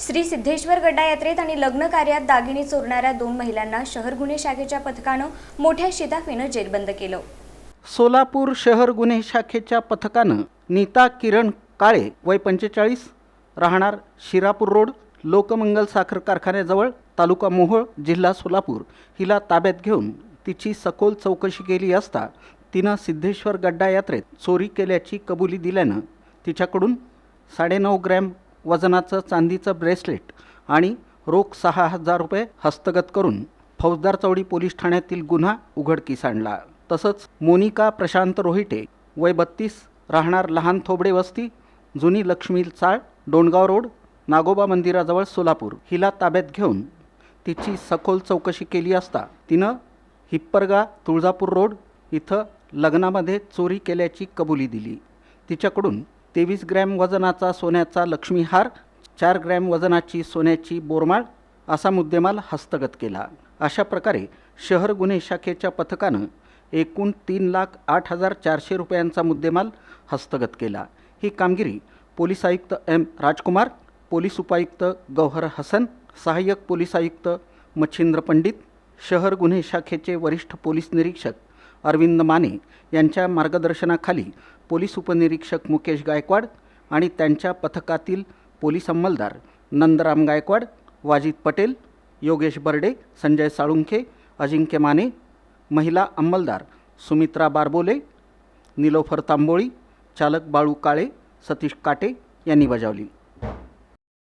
श्री सिद्धेश्वर गड्डा यात्रेत आणि लग्न कार्यात दागिने चोरणाऱ्या 2 महिलांना शहर गुन्हे शाखेच्या पथकानं मोठ्या शिताफीनं जेरबंद केलं। सोलापूर शहर गुन्हे शाखेच्या पथकानं नीता किरण काळे वय 45 राहणार शिरापूर रोड लोकमंगल साखर कारखान्याजवळ तालुका मोहोळ जिल्हा सोलापूर हिला ताब्यात घेऊन तिची सखोल चौकशी केली असता तिनं सिद्धेश्वर गड्डा यात्रेत चोरी केल्याची कबुली दिल्यानं तिच्याकडून 9.5 ग्रॅम वजनाचं चांदीचं ब्रेसलेट आणि रोख 6,000 रुपये हस्तगत करून फौजदार चौडी पोलीस ठाण्यातील गुन्हा उघडकीस आणला। तसंच मोनिका प्रशांत रोहिटे वय 32 राहणार लहान थोबडे वस्ती जुनी लक्ष्मी चाळ डोणगाव रोड नागोबा मंदिराजवळ सोलापूर हिला ताब्यात घेऊन तिची सखोल चौकशी केली असता तिनं हिप्परगा तुळजापूर रोड इथं लग्नामध्ये चोरी केल्याची कबुली दिली। तिच्याकडून 23 ग्रॅम वजनाचा सोन्याचा लक्ष्मी हार 4 ग्रॅम वजनाची सोन्याची बोरमाळ असा मुद्देमाल हस्तगत केला। अशा प्रकारे शहर गुन्हे शाखेच्या पथकानं एकूण 3,08,400 रुपयांचा मुद्देमाल हस्तगत केला। ही कामगिरी पोलीस आयुक्त एम राजकुमार, पोलीस उपायुक्त गौहर हसन, सहाय्यक पोलीस आयुक्त मच्छिंद्र पंडित, शहर गुन्हे शाखेचे वरिष्ठ पोलीस निरीक्षक अरविंद माने यांच्या मार्गदर्शनाखाली पोलीस उपनिरीक्षक मुकेश गायकवाड आणि त्यांच्या पथकातील पोलीस अंमलदार नंदराम गायकवाड, वाजिद पटेल, योगेश बर्डे, संजय साळुंखे, अजिंक्य माने, महिला अंमलदार सुमित्रा बारबोले, निलोफर तांबोळी, चालक बाळू काळे, सतीश काटे यांनी बजावली।